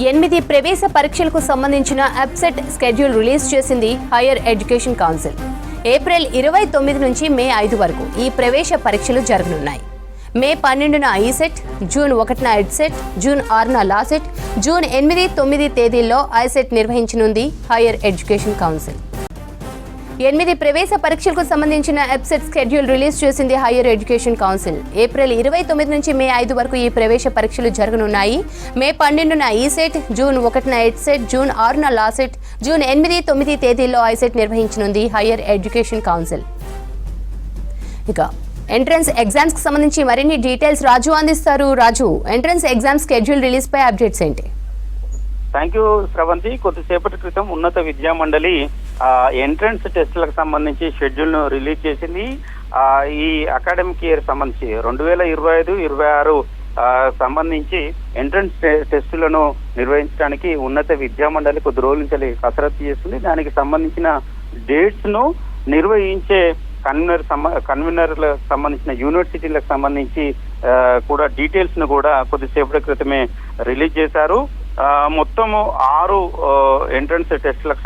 8 ప్రవేశ పరీక్షలకు సంబంధించిన అబ్సెట్ స్కెడ్యూల్ రిలీజ్ చేసింది హైయర్ ఎడ్యుకేషన్ కౌన్సిల్. ఏప్రిల్ 29 నుంచి మే 5 వరకు ఈ ప్రవేశ పరీక్షలు జరగనున్నాయి. మే 12న ఐసెట్, జూన్ 1న ఎడ్సెట్, జూన్ 6న లాసెట్, జూన్ 8, 9 తేదీల్లో ఐసెట్ నిర్వహించనుంది హైయర్ ఎడ్యుకేషన్ కౌన్సిల్. 8 ప్రవేశ పరీక్షలకు సంబంధించిన అబ్సెట్ స్కెడ్యూల్ రిలీజ్ చేసింది హైయర్ ఎడ్యుకేషన్ కౌన్సిల్. ఏప్రిల్ 29 నుంచి మే 5 వరకు ఈ ప్రవేశ పరీక్షలు జరగనున్నాయి. మే 12న ఈసెట్, జూన్ 1న ఎడ్సెట్, జూన్ 6న లాసెట్, జూన్ 8, 9 తేదీల్లో ఐసెట్ నిర్వహించనుంది హైయర్ ఎడ్యుకేషన్ కౌన్సిల్. ఇక ఎంట్రన్స్ ఎగ్జామ్స్ కి సంబంధించి మరిన్ని డీటెయిల్స్ రాజు అందిస్తారు. రాజు, ఎంట్రన్స్ ఎగ్జామ్ స్కెడ్యూల్ రిలీజ్ పై అప్డేట్స్ ఏంటి? Thank you Sravanthi. కొద్దిసేపటి క్రితం ఉన్నత విద్యా మండలి ఎంట్రన్స్ టెస్టులకు సంబంధించి షెడ్యూల్ ను రిలీజ్ చేసింది. ఈ అకాడమిక్ ఇయర్ సంబంధించి 2025-26 సంబంధించి ఎంట్రన్స్ టెస్టులను నిర్వహించడానికి ఉన్నత విద్యా మండలి కొద్ది రోజుల నుంచి కసరత్తు చేస్తుంది. దానికి సంబంధించిన డేట్స్ ను నిర్వహించే కన్వీనర్లకు సంబంధించిన యూనివర్సిటీలకు సంబంధించి కూడా డీటెయిల్స్ ను కూడా కొద్దిసేపటి క్రితమే రిలీజ్ చేశారు. మొత్తము 6 ఎంట్రన్స్ టెస్టులకు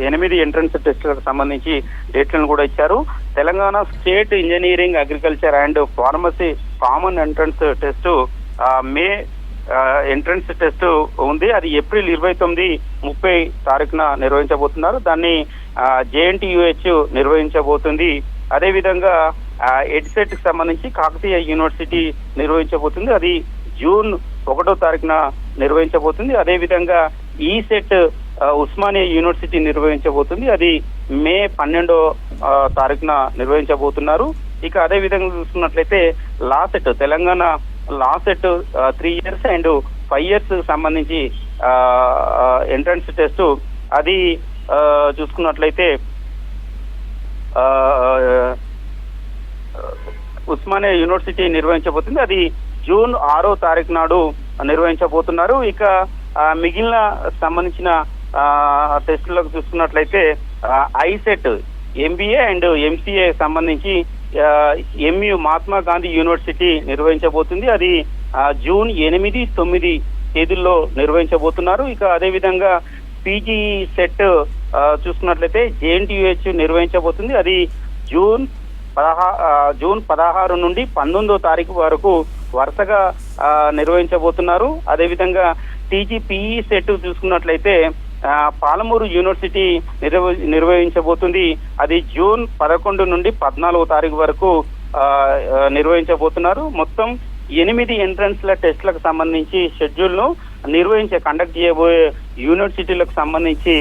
8 ఎంట్రన్స్ టెస్టులకు సంబంధించి డేట్లను కూడా ఇచ్చారు. Telangana state engineering, agriculture and pharmacy common entrance test May entrance test ఉంది. అది ఏప్రిల్ 29, 30 తారీఖున నిర్వహించబోతున్నారు. దాన్ని JNTUH నిర్వహించబోతుంది. అదేవిధంగా ఎడ్సెట్ కి సంబంధించి కాకతీయ యూనివర్సిటీ నిర్వహించబోతుంది. అది జూన్ 1వ తారీఖున నిర్వహించబోతుంది. అదేవిధంగా ఈసెట్ ఉస్మానియా యూనివర్సిటీ నిర్వహించబోతుంది. అది మే 12వ తారీఖున నిర్వహించబోతున్నారు. ఇక అదే విధంగా చూసుకున్నట్లయితే LAWCET, Telangana LAWCET 3 years and 5 years సంబంధించి ఎంట్రన్స్ టెస్ట్ అది చూసుకున్నట్లయితే ఉస్మానియా యూనివర్సిటీ నిర్వహించబోతుంది. అది జూన్ 6వ తారీఖు నాడు నిర్వహించబోతున్నారు. ఇక మిగిలిన సంబంధించిన టెస్టులకు చూసుకున్నట్లయితే ఐసెట్, MBA అండ్ MCA సంబంధించి MU మహాత్మా గాంధీ యూనివర్సిటీ నిర్వహించబోతుంది. అది జూన్ 8, 9 తేదీల్లో నిర్వహించబోతున్నారు. ఇక అదేవిధంగా PG సెట్ చూసుకున్నట్లయితే JNTUH నిర్వహించబోతుంది. అది జూన్ 16 నుండి 19వ తారీఖు వరకు వరుసగా నిర్వహించబోతున్నారు. అదేవిధంగా TGPE సెట్ చూసుకున్నట్లయితే పాలమూరు యూనివర్సిటీ నిర్వహించబోతుంది. అది జూన్ 11 నుండి 14వ తారీఖు వరకు నిర్వహించబోతున్నారు. మొత్తం 8 ఎంట్రన్స్ల టెస్టులకు సంబంధించి షెడ్యూల్ ను కండక్ట్ చేయబోయే యూనివర్సిటీలకు సంబంధించి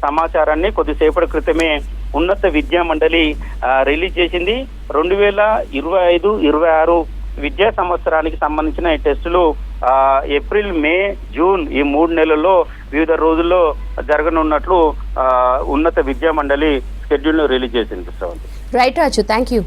సమాచారాన్ని కొద్దిసేపటి క్రితమే ఉన్నత విద్యా మండలి రిలీజ్ చేసింది. 2025-26 విద్యా సంవత్సరానికి సంబంధించిన ఈ టెస్టులు ఏప్రిల్, మే, జూన్ ఈ 3 నెలల్లో వివిధ రోజుల్లో జరగనున్నట్లు ఉన్నత విద్యా మండలి షెడ్యూల్ ను రిలీజ్ చేసింది. Right Raju, thank you.